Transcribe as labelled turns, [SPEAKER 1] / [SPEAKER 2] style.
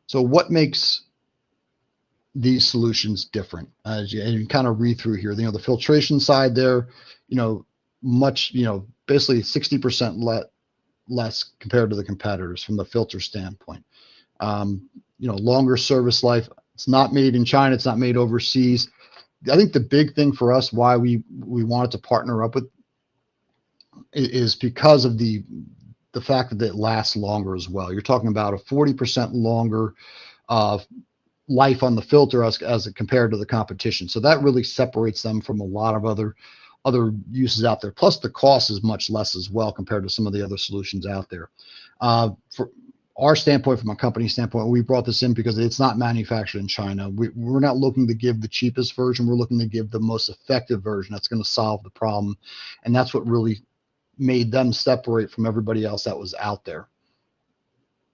[SPEAKER 1] So what makes these solutions different? As you kind of read through here, the filtration side there, much, basically 60% less compared to the competitors from the filter standpoint. Longer service life. It's not made in China. It's not made overseas. I think the big thing for us, why we wanted to partner up with, is because of the fact that it lasts longer as well. You're talking about a 40% longer life on the filter as compared to the competition. So that really separates them from a lot of other uses out there. Plus the cost is much less as well compared to some of the other solutions out there. For our standpoint, from a company standpoint, we brought this in because it's not manufactured in China. We're not looking to give the cheapest version. We're looking to give the most effective version that's going to solve the problem. And that's what really made them separate from everybody else that was out there.